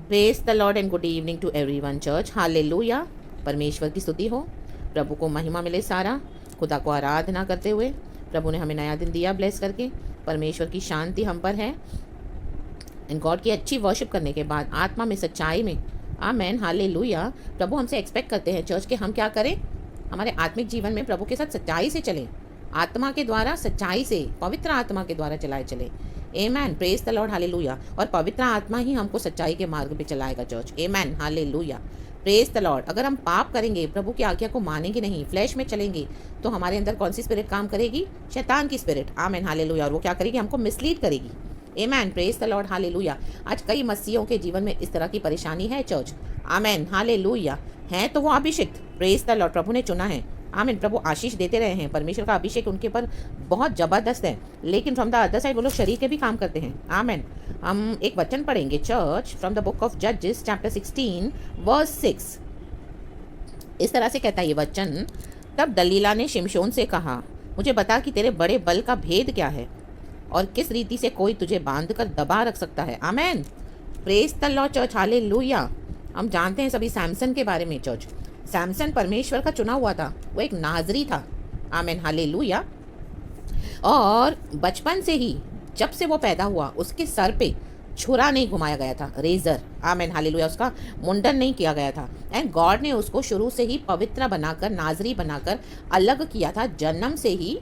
Praise the lord and good evening to everyone church. Hallelujah. परमेश्वर की स्तुति हो, प्रभु को महिमा मिले सारा। खुदा को आराधना करते हुए प्रभु ने हमें नया दिन दिया ब्लेस करके। परमेश्वर की शांति हम पर है। इन गॉड की अच्छी वर्शिप करने के बाद आत्मा में सच्चाई में आमेन हालेलुया। प्रभु हमसे एक्सपेक्ट करते हैं चर्च के हम क्या करें, हमारे आत्मिक जीवन में प्रभु के साथ सच्चाई से चलें, आत्मा के द्वारा सच्चाई से, पवित्र आत्मा के द्वारा चलाए चले। Amen. Praise the Lord hallelujah. और पवित्र आत्मा ही हमको सच्चाई के मार्ग पे चलाएगा church. Amen hallelujah. Praise the Lord. अगर हम पाप करेंगे, प्रभु की आज्ञा को मानेंगे नहीं, फ्लैश में चलेंगे, तो हमारे अंदर कौन सी स्पिरिट काम करेगी? शैतान की स्पिरिट। Amen hallelujah. और वो क्या करेगी? हमको मिसलीड करेगी। Amen. Praise the Lord hallelujah. आज कई मसीहों के जीवन में इस तरह की परेशानी है चर्च। Amen hallelujah. है तो वो अभिषिक्त, प्रेज द लॉर्ड, प्रभु ने चुना है। आमीन। प्रभु आशीष देते रहे हैं, परमेश्वर का अभिषेक उनके पर बहुत ज़बरदस्त है, लेकिन फ्रॉम द अदर साइड वो लोग शरीर के भी काम करते हैं। आमीन। हम एक वचन पढ़ेंगे church from the book of जजेस चैप्टर 16 वर्स 6। इस तरह से कहता है ये वचन, तब दलीला ने शिमशोन से कहा, मुझे बता कि तेरे बड़े बल का भेद क्या है और किस रीति से कोई तुझे बांध कर दबा रख सकता है। आमीन। Praise the Lord church hallelujah. हम जानते हैं सभी सैमसन के बारे में चर्च। सैमसन परमेश्वर का चुना हुआ था, वो एक नाजरी था। आमीन हालेलुया। और बचपन से ही जब से वो पैदा हुआ उसके सर पे छुरा नहीं घुमाया गया था, रेजर। आमीन हालेलुया। उसका मुंडन नहीं किया गया था। एंड गॉड ने उसको शुरू से ही पवित्र बनाकर, नाजरी बनाकर अलग किया था जन्म से ही।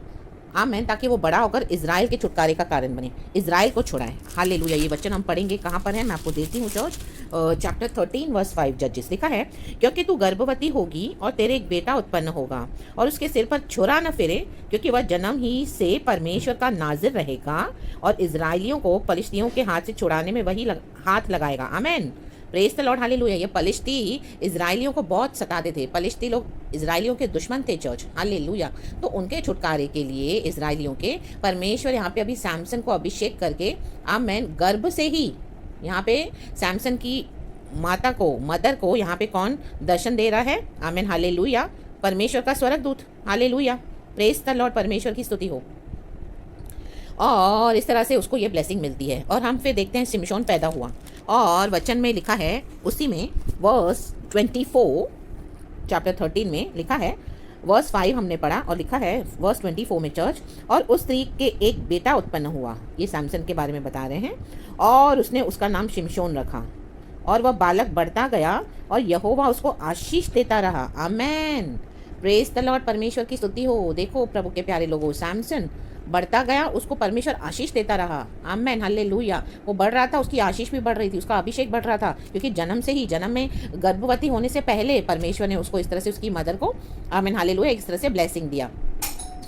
आमीन। ताकि वो बड़ा होकर इजराइल के छुटकारे का कारण बने, इजराइल को छुड़ाए। हालेलुया। ये वचन हम पढ़ेंगे, कहाँ पर है मैं आपको देती हूँ चर्च। चैप्टर 13 वर्स 5 जजेस लिखा है, क्योंकि तू गर्भवती होगी और तेरे एक बेटा उत्पन्न होगा और उसके सिर पर छुरा न फिरे, क्योंकि वह जन्म ही से परमेश्वर का नाजिर रहेगा और इजराइलियों को पलिश्तियों के हाथ से छुड़ाने में वही हाथ लगाएगा। आमीन। Praise the Lord hallelujah. ये पलिश्ती इजराइलियों को बहुत सताते थे। पलिश्ती लोग इजराइलियों के दुश्मन थे चर्च। हालेलुया। तो उनके छुटकारे के लिए इजराइलियों के परमेश्वर यहाँ पे अभी सैमसन को अभिषेक करके, आमीन, गर्भ से ही यहाँ पे सैमसन की माता को, मदर को यहाँ पे कौन दर्शन दे रहा है? आमीन हालेलुया। परमेश्वर का स्वर्गदूत। हालेलुया। Praise the Lord. परमेश्वर की स्तुति हो। और इस तरह से उसको ये ब्लेसिंग मिलती है। और हम फिर देखते हैं शिमशोन पैदा हुआ और वचन में लिखा है, उसी में वर्स 24 चैप्टर 13 में लिखा है, वर्स 5 हमने पढ़ा और लिखा है वर्स 24 में चर्च, और उस स्त्री के एक बेटा उत्पन्न हुआ। ये सैमसन के बारे में बता रहे हैं। और उसने उसका नाम शिमशोन रखा और वह बालक बढ़ता गया और यहोवा उसको आशीष देता रहा। आमेन। Praise the Lord. परमेश्वर की स्तुति हो। देखो प्रभु के प्यारे लोगों, सैमसन बढ़ता गया, उसको परमेश्वर आशीष देता रहा। Amen hallelujah. वो बढ़ रहा था, उसकी आशीष भी बढ़ रही थी, उसका अभिषेक बढ़ रहा था, क्योंकि जन्म से ही, जन्म में गर्भवती होने से पहले परमेश्वर ने उसको इस तरह से, उसकी मदर को, आमेन हालेलुया, इस तरह से ब्लेसिंग दिया।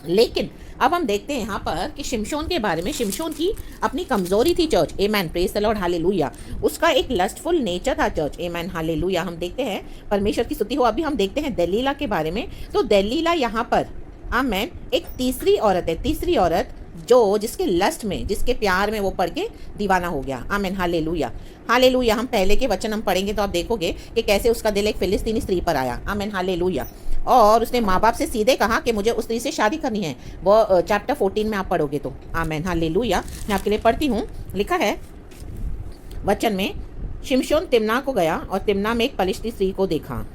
लेकिन अब हम देखते हैं यहाँ पर कि शिमशोन के बारे में। शिमशोन की अपनी कमजोरी थी church. Amen. Praise the Lord hallelujah. उसका एक लस्टफुल नेचर था चर्च। Amen hallelujah. हम देखते हैं, परमेश्वर की स्तुति हो। अभी हम देखते हैं दलीला के बारे में। तो दलीला यहाँ पर, आमेन, एक तीसरी औरत है, तीसरी औरत जो जिसके लस्ट में, जिसके प्यार में वो पड़ के दीवाना हो गया। Amen hallelujah. हालेलुया। हम पहले के वचन हम पढ़ेंगे तो आप देखोगे कि कैसे उसका दिल एक फिलिस्तीनी स्त्री पर आया। Amen hallelujah. और उसने माँ बाप से सीधे कहा कि मुझे उस स्त्री से शादी करनी है। वो चैप्टर 14 में आप पढ़ोगे तो। Amen hallelujah. मैं आपके लिए पढ़ती हूँ। लिखा है वचन में, शिमशोन तिम्ना को गया और तिम्ना में एक पलिश्ती स्त्री को देखा।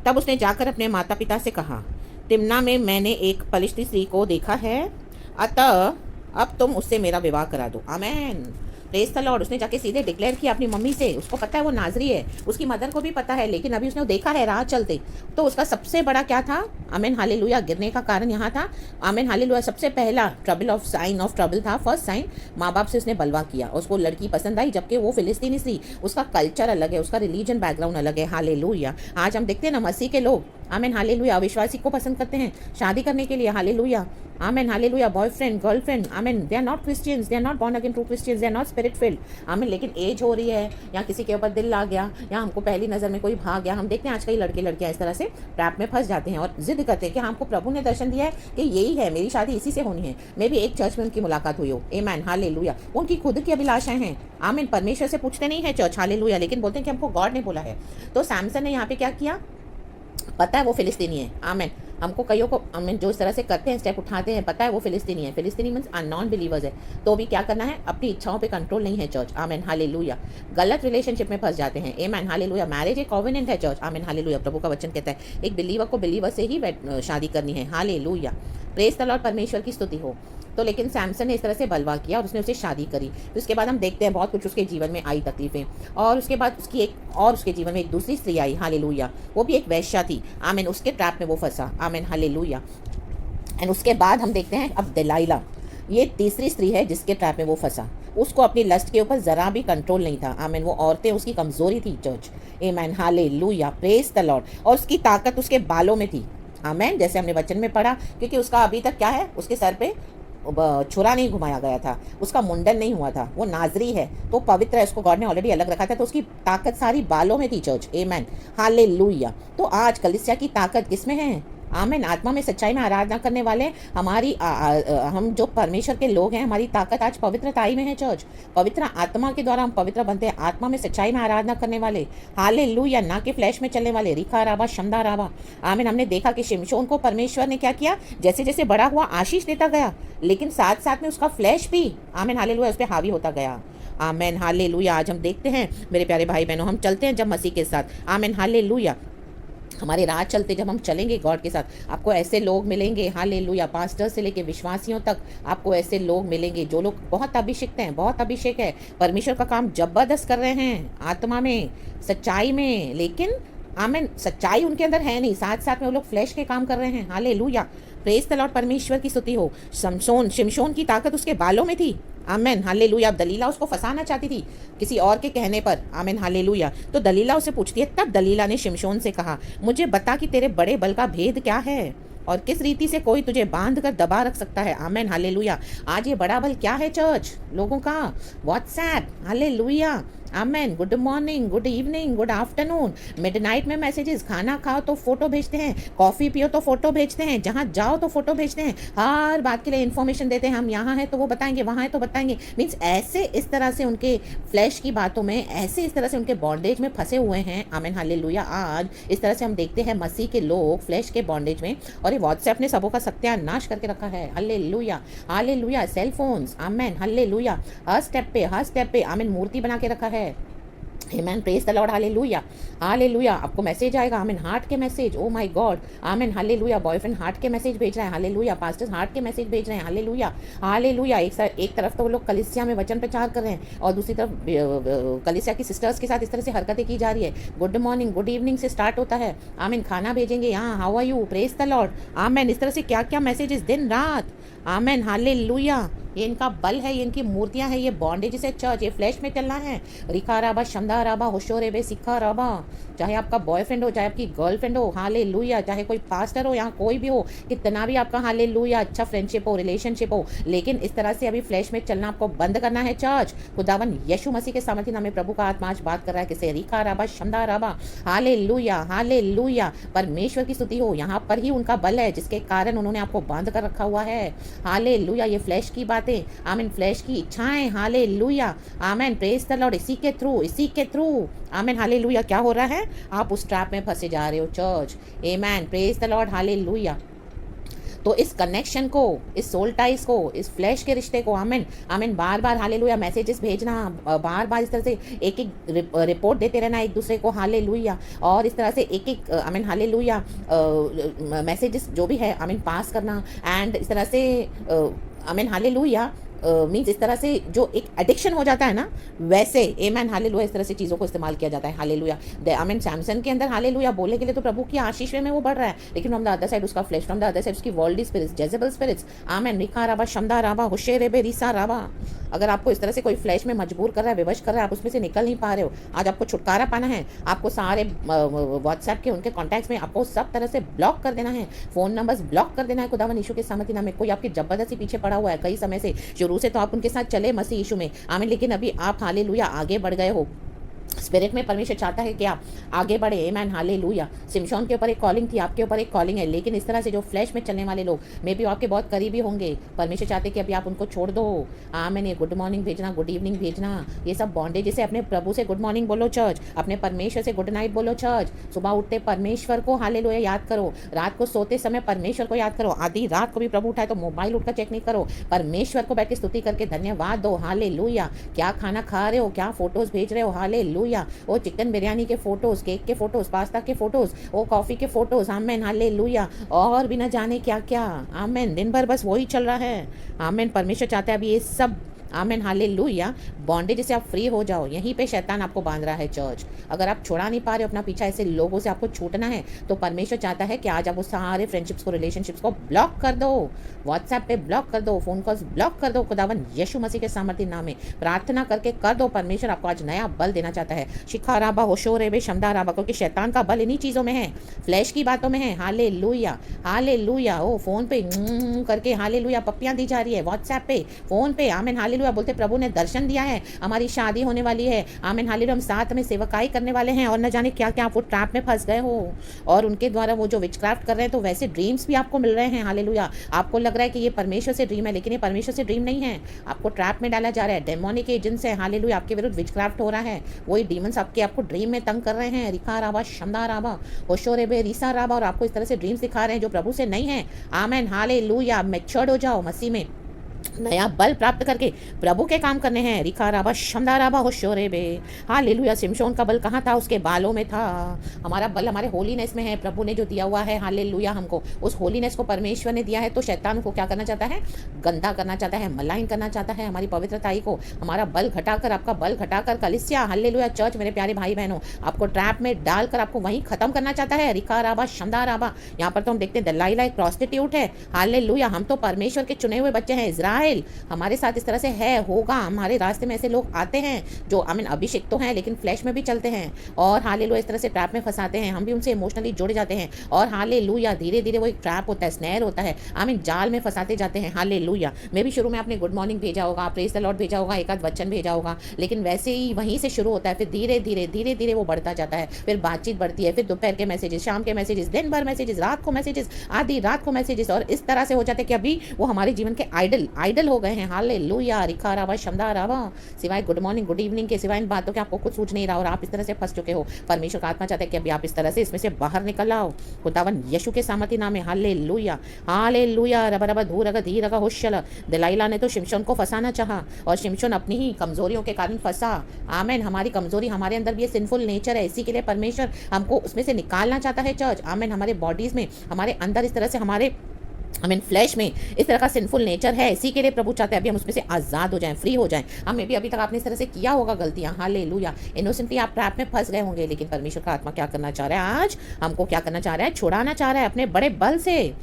तब उसने जाकर अपने माता पिता से कहा, तिम्ना में मैंने एक पलिश्ती स्त्री को देखा है, अतः अब तुम उससे मेरा विवाह करा दो। आमेन। Praise the Lord. उसने जाके सीधे डिक्लेयर किया अपनी मम्मी से। उसको पता है वो नाजरी है, उसकी मदर को भी पता है, लेकिन अभी उसने देखा है राह चलते। तो उसका सबसे बड़ा क्या था? Amen hallelujah. गिरने का कारण यहाँ था। Amen hallelujah. सबसे पहला trouble of sine of trouble था, फर्स्ट साइन। माँ बाप से उसने बलवा किया, उसको लड़की पसंद आई, जबकि वो फिलिस्तीनी थी। उसका कल्चर अलग है, उसका रिलीजन बैकग्राउंड अलग है। हालेलुया। आज हम देखते हैं ना, मसीह के लोग, आमेन हालेलुया, अविश्वासी को पसंद करते हैं शादी करने के लिए। Hallelujah. Amen hallelujah. Boyfriend, girlfriend, amen, they are not Christians, they are not born again true Christians, they are not spirit filled. Amen. लेकिन एज हो रही है, या किसी के ऊपर दिल आ गया, या हमको पहली नज़र में कोई भाग गया। हम देखते हैं आज कई लड़के लड़कियां इस तरह से ट्रैप में फंस जाते हैं और जिद करते हैं कि हमको प्रभु ने दर्शन दिया है कि यही है, मेरी शादी इसी से होनी है। मे भी एक चर्च में उनकी मुलाकात हुई हो। Amen hallelujah. उनकी खुद की अभिलाषाएं हैं। आमेन। परमेश्वर से पूछते नहीं है चर्च। हालेलुया। लेकिन बोलते हैं कि हमको गॉड ने बोला है। तो सैमसन ने यहाँ पे क्या किया? पता है वो फिलिस्तीनी है। आमेन। हमको कईयों को हम जो इस तरह से करते हैं, स्टेप उठाते हैं, पता है वो फिलिस्तीनी है। फिलिस्तीनी मीन्स नॉन बिलीवर्स है। तो भी क्या करना है, अपनी इच्छाओं पे कंट्रोल नहीं है चर्च, आमेन हालेलुया। गलत रिलेशनशिप में फंस जाते हैं, आमेन हालेलुया। मैरिज एक कॉवेनेंट है चर्च, आमेन हालेलुया। प्रभु का वचन कहता है एक बिलीवर को बिलीवर से ही शादी करनी है, हालेलुया। प्रेज द लॉर्ड, परमेश्वर की स्तुति हो। तो लेकिन सैमसन ने इस तरह से बलवा किया और उसने उसे शादी करी। तो उसके बाद हम देखते हैं बहुत कुछ उसके जीवन में आई तकलीफें, और उसके बाद उसके जीवन में एक दूसरी स्त्री आई, हालेलुया। वो भी एक वैश्या थी, आमेन। उसके ट्रैप में वो फंसा, आमेन हालेलुया। एंड उसके बाद हम देखते हैं अब दलाइला, ये तीसरी स्त्री है जिसके ट्रैप में वो फंसा। उसको अपनी लस्ट के ऊपर जरा भी कंट्रोल नहीं था, आमेन। वो औरतें उसकी कमजोरी थी church, amen hallelujah, praise the Lord. और उसकी ताकत उसके बालों में थी, आमेन, जैसे हमने वचन में पढ़ा। क्योंकि उसका अभी तक क्या है, उसके सर पे छुरा नहीं घुमाया गया था, उसका मुंडन नहीं हुआ था, वो नाजरी है, तो पवित्र है, उसको गॉड ने ऑलरेडी अलग रखा था। तो उसकी ताकत सारी बालों में थी चर्च, आमेन हालेलुया। तो आज कलीसिया की ताकत किसमें है, आमेन। आत्मा में सच्चाई में आराधना करने वाले हमारी हम जो परमेश्वर के लोग हैं, हमारी ताकत आज पवित्रताई में है चर्च। पवित्र आत्मा के द्वारा हम पवित्र बनते हैं, आत्मा में सच्चाई में आराधना करने वाले, हालेलुया, ना कि फ्लैश में चलने वाले। रिखा राबा शमदा राबा, आमीन। हमने देखा कि शिमशोन को परमेश्वर ने क्या किया, जैसे जैसे बड़ा हुआ आशीष देता गया, लेकिन साथ साथ में उसका फ्लैश भी, आमीन हालेलुया, उस पर हावी होता गया, आमीन हालेलुया। आज हम देखते हैं मेरे प्यारे भाई बहनों, हम चलते हैं जब मसीह के साथ, आमीन हालेलुया। हमारे राह चलते जब हम चलेंगे गॉड के साथ, आपको ऐसे लोग मिलेंगे, हालेलुया, पास्टर से लेके विश्वासियों तक आपको ऐसे लोग मिलेंगे जो लोग बहुत अभिषिक्त हैं, बहुत अभिषेक है, परमेश्वर का काम जबरदस्त कर रहे हैं, आत्मा में, सच्चाई में, लेकिन आमेन सच्चाई उनके अंदर है नहीं, साथ साथ में वो लोग फ्लैश के काम कर रहे हैं, हालेलुया। प्रेज द लॉर्ड, परमेश्वर की स्तुति हो। शिमशोन की ताकत उसके बालों में थी, आमेन हालेलुया। अब दलीला उसको फंसाना चाहती थी किसी और के कहने पर, आमेन हालेलुया। तो दलीला उसे पूछती है, तब दलीला ने शिमशोन से कहा, मुझे बता कि तेरे बड़े बल का भेद क्या है और किस रीति से कोई तुझे बांध कर दबा रख सकता है, आमेन हालेलुया। आज ये बड़ा बल क्या है चर्च लोगों का, WhatsApp, hallelujah, amen. Good morning, good evening, good afternoon, midnight में मैसेजेस, खाना खाओ तो फोटो भेजते हैं, कॉफ़ी पियो तो फोटो भेजते हैं, जहाँ जाओ तो फोटो भेजते हैं, हर बात के लिए इन्फॉर्मेशन देते हैं, हम यहाँ हैं तो वो बताएंगे, वहाँ है तो बताएंगे। मीन्स ऐसे इस तरह से उनके फ्लैश की बातों में, ऐसे इस तरह से उनके बॉन्डेज में फंसे हुए हैं, आमेन हालेलुया। आज इस तरह से हम देखते हैं मसीह के लोग फ्लैश के बॉन्डेज में, और ये व्हाट्सएप ने सबों का सत्यानाश करके रखा है, hallelujah hallelujah. Cell phones, amen hallelujah, हर स्टेप पे आमेन मूर्ति बना के रखा है, amen. Praise the Lord, hallelujah hallelujah. आपको मैसेज आएगा, आमेन, हार्ट के message, O my God, amen hallelujah. Boyfriend heart के मैसेज भेज रहा है, हालेलुया। पास्टर्स हार्ट के मैसेज भेज रहे हैं, हालेलुया हालेलुया। एक तरफ तो वो लोग कलीसिया में वचन प्रचार कर रहे हैं, और दूसरी तरफ कलीसिया की सिस्टर्स के साथ इस तरह से हरकतें की जा रही है। गुड मॉर्निंग, गुड इवनिंग से स्टार्ट होता है, आमीन, खाना भेजेंगे, यहाँ how are you, praise the Lord, amen. इस तरह से क्या क्या मैसेजेस दिन रात, आमेन हालेलुया। ये इनका बल है, ये इनकी मूर्तियां हैं, ये बॉन्डेज से चर्च, ये फ्लैश में चलना है। रिखा राबा शमदा राबा होशो रेबे सिखा राबा। चाहे आपका बॉयफ्रेंड हो, चाहे आपकी गर्लफ्रेंड हो, हालेलुया, चाहे कोई पास्टर हो, यहाँ कोई भी हो, कितना भी आपका हालेलुया अच्छा फ्रेंडशिप हो, रिलेशनशिप हो, लेकिन इस तरह से अभी फ्लैश में चलना आपको बंद करना है चर्च। खुदावन यीशु मसीह के सामर्थ्य नाम में प्रभु का आत्मा आज बात कर रहा है किसे, रिखा राबा शमदा राबा, हालेलुया हालेलुया। परमेश्वर की स्तुति हो, यहाँ पर ही उनका बल है जिसके कारण उन्होंने आपको बांध कर रखा हुआ है, हालेलुया। ये फ्लैश की बातें, आमीन, फ्लैश की इच्छाएं, हालेलुया, आमीन। प्रेज द लॉर्ड, इसी के थ्रू, आमीन हालेलुया। क्या हो रहा है, आप उस ट्रैप में फंसे जा रहे हो चर्च, आमीन। Praise the Lord, hallelujah. तो इस कनेक्शन को, इस सोल टाइज को, इस फ्लैश के रिश्ते को, आमीन आमीन, बार बार हालेलुया मैसेजेस भेजना, बार बार इस तरह से एक एक रिपोर्ट देते रहना एक दूसरे को, हालेलुया। और इस तरह से एक एक आमीन हालेलुया मैसेजेस जो भी है, आमीन, पास करना, एंड इस तरह से आमीन हालेलुया मीन्स इस तरह से जो एक एडिक्शन हो जाता है ना, वैसे आमेन हालेलुया इस तरह से चीज़ों को इस्तेमाल किया जाता है, हालेलुया। आमीन। सैमसन के अंदर हालेलुया बोलने के लिए तो प्रभु की आशीष में वो बढ़ रहा है, लेकिन फ्रॉम द अदर साइड उसका flash, from the other side उसकी वर्ल्डली स्पिरिट्स, जेजेबल स्पिरिट्स, आमीन। रिखा राबा शमदा राबा होशे रेबे रिसा राबा। अगर आपको इस तरह से कोई फ्लैश में मजबूर कर रहा है, विवश कर रहा है, आप उसमें से निकल नहीं पा रहे हो, आज आपको छुटकारा पाना है। आपको सारे व्हाट्सएप के उनके कॉन्टैक्ट्स में आपको सब तरह से ब्लॉक कर देना है, फ़ोन नंबर्स ब्लॉक कर देना है खुदावन यीशु के सामर्थ्य नाम में। कोई आपकी जबरदस्ती पीछे पड़ा हुआ है कई समय से, शुरू से तो आप उनके साथ चले मसीह यीशु में, आमीन, लेकिन अभी आप हालेलुया आगे बढ़ गए हो, स्पिरिट में परमेश्वर चाहता है कि आप आगे बढ़े। आमेन, हालेलुया। शिमशोन के ऊपर एक कॉलिंग थी, आपके ऊपर एक कॉलिंग है, लेकिन इस तरह से जो फ्लैश में चलने वाले लोग मे बी आपके बहुत करीबी होंगे, परमेश्वर चाहते हैं कि अभी आप उनको छोड़ दो। आमेन। ये गुड मॉर्निंग भेजना, गुड इवनिंग भेजना, ये सब बॉन्डेज से अपने प्रभु से गुड मॉर्निंग बोलो चर्च, अपने परमेश्वर से गुड नाइट बोलो चर्च। सुबह उठते परमेश्वर को हालेलुया याद करो, रात को सोते समय परमेश्वर को याद करो। आधी रात को भी प्रभु उठाए तो मोबाइल उठकर चेक नहीं करो, परमेश्वर को बैठ के स्तुति करके धन्यवाद दो। हालेलुया। क्या खाना खा रहे हो, क्या फोटोज भेज रहे हो, हालेलुया। वो चिकन बिरयानी के फोटोज, केक के फोटोज, पास्ता के फोटोज, वो कॉफी के फोटोज, आमेन, हालेलुया, और भी न जाने क्या क्या। आमेन। दिन भर बस वही चल रहा है। आमेन। परमेश्वर चाहता है अभी ये सब, आमेन, हालेलुया, बॉन्डेज से आप फ्री हो जाओ। यहीं पे शैतान आपको बांध रहा है चर्च। अगर आप छुड़ा नहीं पा रहे हो अपना पीछा, ऐसे लोगों से आपको छूटना है, तो परमेश्वर चाहता है कि आज आप वो सारे फ्रेंडशिप्स को, रिलेशनशिप्स को ब्लॉक कर दो, व्हाट्सएप पे ब्लॉक कर दो, फोन कॉल्स ब्लॉक कर दो। खुदावन यीशु मसीह के सामर्थ्य नाम में प्रार्थना करके कर दो। परमेश्वर आपको आज नया बल देना चाहता है। शिखा राबा, होशो रेबे, शमदा राबा, क्योंकि शैतान का बल इन्हीं चीज़ों में है, फ्लैश की बातों में है। Hallelujah, hallelujah. ओ फोन पे करके हालेलुया पप्पियां दी जा रही है, व्हाट्सएप पे, फोन पे, आमेन, हालेलुया, बोलते प्रभु ने दर्शन दिया है, हमारी शादी होने वाली है, आमीन, हालेलुया, हम साथ में सेवकाई करने वाले हैं, और न जाने क्या क्या आप वो ट्रैप में फंस गए हो, और उनके द्वारा वो जो विचक्राफ्ट कर रहे हैं, तो वैसे ड्रीम्स भी आपको मिल रहे हैं। हालेलुया। आपको लग रहा है कि ये परमेश्वर से ड्रीम है, लेकिन ये परमेश्वर से ड्रीम नहीं है, आपको ट्रैप में डाला जा रहा है। डेमोनिक एजेंट्स है, हालेलुया, आपके विरुद्ध विचक्राफ्ट हो रहा है। वही डीमंस आपको ड्रीम में तंग कर रहे हैं। रिका राबा, शमदा राबा, होशोरेबे, रीसा राबा, और आपको इस तरह से ड्रीम्स दिखा रहे हैं जो प्रभु से नहीं है। आमीन, हालेलुया। मैच्योर्ड हो जाओ मसीह में, नया बल प्राप्त करके प्रभु के काम करने हैं। रिखा राबा, शमदा राबा, होशोरे बे, हालेलुया। शिमशोन का बल कहाँ था? उसके बालों में था। हमारा बल हमारे होलीनेस में है, प्रभु ने जो दिया हुआ है, हालेलुया, हमको उस होलीनेस को परमेश्वर ने दिया है। तो शैतान को क्या करना चाहता है? गंदा करना चाहता है, मलाइन करना चाहता है हमारी पवित्रताई को, हमारा बल घटाकर, आपका बल घटाकर, कलिसिया, हालेलुया, चर्च, मेरे प्यारे भाई बहनों, आपको ट्रैप में डालकर आपको वहीं खत्म करना चाहता है। रिखा राबा, शमदा राबा। यहाँ पर तो हम देखते हैं दलाइला एक प्रॉस्टिट्यूट है, हालेलुया। हम तो परमेश्वर के चुने हुए बच्चे हैं। इजराइल हमारे साथ इस तरह से है, होगा। हमारे रास्ते में ऐसे लोग आते हैं जो आमीन अभिषेक तो हैं, लेकिन फ्लैश में भी चलते हैं, और हालेलुया इस तरह से ट्रैप में फंसाते हैं। हम भी उनसे इमोशनली जुड़ जाते हैं, और हालेलुया धीरे धीरे वो एक ट्रैप होता है, स्नैर होता है, आमीन, जाल में फंसाते जाते हैं। हालेलुया। मैं भी शुरू में आपने गुड मॉर्निंग भेजा होगा, प्रेज द लॉर्ड भेजा होगा, एक आध वचन भेजा होगा, लेकिन वैसे ही वहीं से शुरू होता है, फिर धीरे धीरे धीरे धीरे वो बढ़ता जाता है, फिर बातचीत बढ़ती है, फिर दोपहर के मैसेजेस, शाम के मैसेजेस, दिन भर मैसेजेस, रात को मैसेजेस, आधी रात को मैसेजेस, और इस तरह से हो जाते हैं कि अभी वो हमारे जीवन के आइडल हो गए हैं। हालेलुया। रिखा रावा, शमदा रावा। सिवाय गुड मॉर्निंग, गुड इवनिंग के, सिवाय इन बातों के आपको कुछ सूझ नहीं रहा, और आप इस तरह से फंस चुके हो। परमेश्वर का आत्मा चाहता है कि अभी आप इस तरह से इसमें से बाहर निकल आओ। खुदावन यीशु के सामर्थ्य नाम में, हालेलुया, हालेलुया। रबा रबा धूरगा धीरगा होशल। दलाइला ने तो शिमशोन को फंसाना चाहा, और शिमशोन अपनी ही कमजोरियों के कारण फंसा। आमीन। हमारी कमजोरी, हमारे अंदर भी ये सिंफुल नेचर है, इसी के लिए परमेश्वर हमको उसमें से निकालना चाहता है चर्च। आमीन। हमारे बॉडीज में, हमारे अंदर इस तरह से, हमारे हमें फ्लैश में इस तरह का सिंफुल नेचर है, इसी के लिए प्रभु चाहते हैं अभी हम उसमें से आज़ाद हो जाएं, फ्री हो जाएं। हमें भी अभी तक आपने इस तरह से किया होगा गलतियां, हालेलुया, इनोसेंटली आप ट्रैप में फंस गए होंगे, लेकिन परमेश्वर का आत्मा क्या करना चाह रहा है? आज हमको क्या करना चाह रहा है? छुड़ाना चाह रहा है अपने बड़े बल से।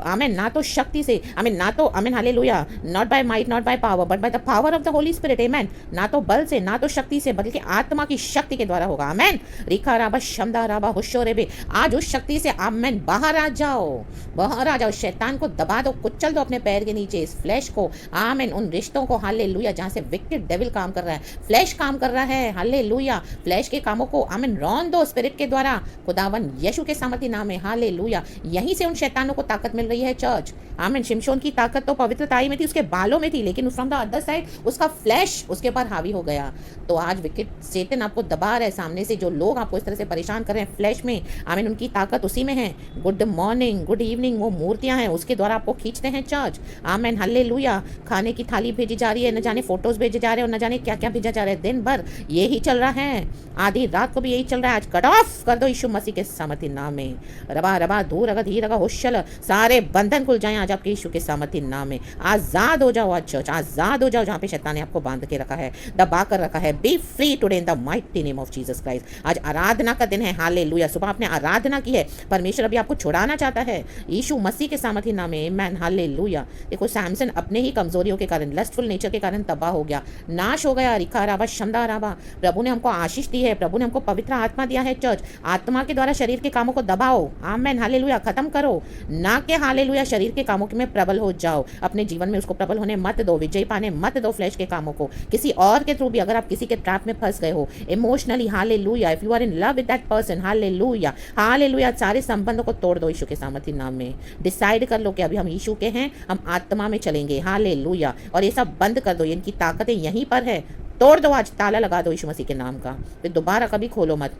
आमीन। ना तो शक्ति से, आमीन, ना तो, आमीन, hallelujah, not by might, not by power, but by the power of the holy spirit. आमीन। ना तो बल से, ना तो शक्ति से, बल्कि आत्मा की शक्ति के द्वारा होगा। आमीन। रिखा राबा, शमदा राबा, होशोरेबे। आज उस शक्ति से आमीन बाहर आ जाओ, बाहर आ जाओ। शैतान को दबा दो, कुचल दो अपने पैर के नीचे, इस फ्लैश को, आमीन, उन रिश्तों को, हालेलुया, जहाँ से विक्टिड डेविल काम कर रहा है, फ्लैश काम कर रहा है, हालेलुया। फ्लैश के कामों को आमीन रौन दो स्पिरिट के द्वारा, खुदावन यीशु के सामर्थ्य नाम में, हालेलुया। यहीं से उन शैतानों को ताकत मिल रही है चर्च। आमीन। शिमशोन की ताकत तो पवित्रताई में थी, उसके बालों में थी, लेकिन फ्रॉम द अदर साइड उसका फ्लैश उसके ऊपर हावी हो गया। तो आज विकेट सेटन आपको दबा रहा है सामने से, जो लोग आपको इस तरह से परेशान कर रहे हैं फ्लैश में, आमीन, उनकी ताकत उसी में है। गुड मॉर्निंग, गुड इवनिंग, वो मूर्तियां हैं, उसके द्वारा आपको खींचते हैं चर्च। आमीन, हालेलुया। खाने की थाली भेजी जा रही है, न जाने फोटोज भेजे जा रहे हैं, और न जाने क्या क्या भेजा जा रहा है। दिन भर यही चल रहा है, आधी रात को भी यही चल रहा है। आज कट ऑफ कर दो यीशु मसीह के सामर्थ्य नाम में। रबा रबा धूर रगा धी रगा होशल, सारे बंधन खुल जाएं आज आपके यीशु के सामर्थ्य नाम में। आजाद हो जाओ आज चर्च, आजाद हो जाओ जहाँ पे शैतान ने आपको बांध के रखा है, दबा कर रखा है। B free today in the mighty name of Jesus Christ. आज आराधना का दिन है, हालेलुया। सुबह आपने आराधना की है, परमेश्वर अभी आपको छुड़ाना चाहता है यीशु मसीह के सामर्थ्य नाम में, आमीन, हालेलुया। देखो सैमसन अपने ही कमजोरियों के कारण, लस्टफुल नेचर के कारण तबाह हो गया, नाश हो गया। रिखा रावा, शमदा रावा। प्रभु ने हमको आशीष दी है, प्रभु ने हमको पवित्र आत्मा दिया है चर्च। आत्मा के द्वारा शरीर के कामों को दबाओ, आमीन, हालेलुया, खत्म करो, ना के हालेलुया शरीर के कामों में प्रबल हो जाओ, अपने जीवन में उसको प्रबल होने मत दो, विजय पाने मत दो फ्लैश के कामों को, किसी और के थ्रू भी अगर आप किसी के ट्रैप में फंस गए हो emotionally, hallelujah, if you are in love with that person, hallelujah, hallelujah, सारे संबंधों को तोड़ दो यीशु के सामर्थी नाम में। डिसाइड कर लो कि अभी हम यीशु के हैं, हम आत्मा में चलेंगे, हालेलुया, और ये सब बंद कर दो, इनकी ताकतें यहीं पर है, तोड़ दो आज, ताला लगा दो यीशु मसीह के नाम का, फिर दोबारा कभी खोलो मत।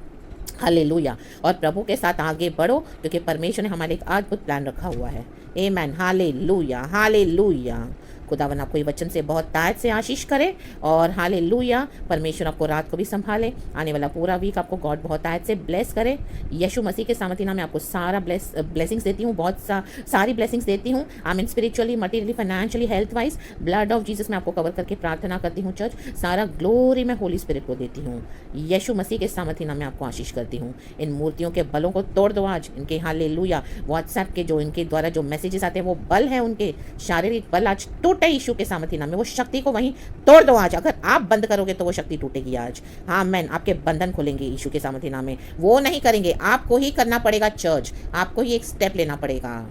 हालेलुया, और प्रभु के साथ आगे बढ़ो क्योंकि परमेश्वर ने हमारे एक अद्भुत प्लान रखा हुआ है। आमेन, हालेलुया, हालेलुया। खुदावन आपको ये वचन से बहुत तायत से आशीष करे और हालेलुया, परमेश्वर आपको रात को भी संभाले, आने वाला पूरा वीक आपको गॉड बहुत तायत से ब्लेस करे। यीशु मसीह के सामर्थी नाम में आपको सारा ब्लेसिंग्स देती हूँ, बहुत सारी ब्लेसिंग्स देती हूँ। I mean spiritually, materially, financially, health wise, blood of Jesus में आपको कवर करके प्रार्थना करती हूँ चर्च, सारा ग्लोरी मैं होली स्पिरिट को देती हूँ। यीशु मसीह के सामर्थी नाम में आपको आशीष करती हूँ। इन मूर्तियों के बलों को तोड़ दो आज, इनके हालेलुया व्हाट्सएप के जो इनके द्वारा जो मैसेजेस आते हैं वो बल है, उनके शारीरिक बल आज टूटे यीशु के सामर्थी नाम में, वो शक्ति को वहीं तोड़ दो आज। अगर आप बंद करोगे तो वो शक्ति टूटेगी आज। हाँ मैन, आपके बंधन खुलेंगे यीशु के सामर्थी नाम में। वो नहीं करेंगे, आपको ही करना पड़ेगा चर्च, आपको ही एक स्टेप लेना पड़ेगा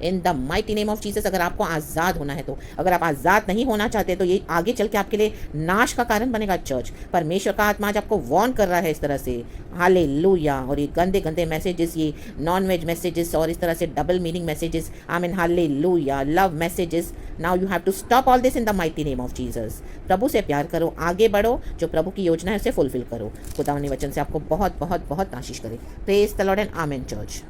इन the mighty name of Jesus. अगर आपको आज़ाद होना है तो, अगर आप आज़ाद नहीं होना चाहते तो ये आगे चल के आपके लिए नाश का कारण बनेगा चर्च। परमेश्वर का आत्मा आज आपको वार्न कर रहा है इस तरह से, हालेलुया। और ये गंदे गंदे मैसेजेस, ये नॉन वेज मैसेजेस और इस तरह से double meaning messages, I mean hallelujah, love messages, now you have to stop all this in the mighty name of Jesus. प्रभु से प्यार करो, आगे बढ़ो, जो प्रभु की योजना है उसे फुलफिल करो। खुदा ने वचन से आपको बहुत बहुत बहुत आशीष करे। Praise the lord and amen church.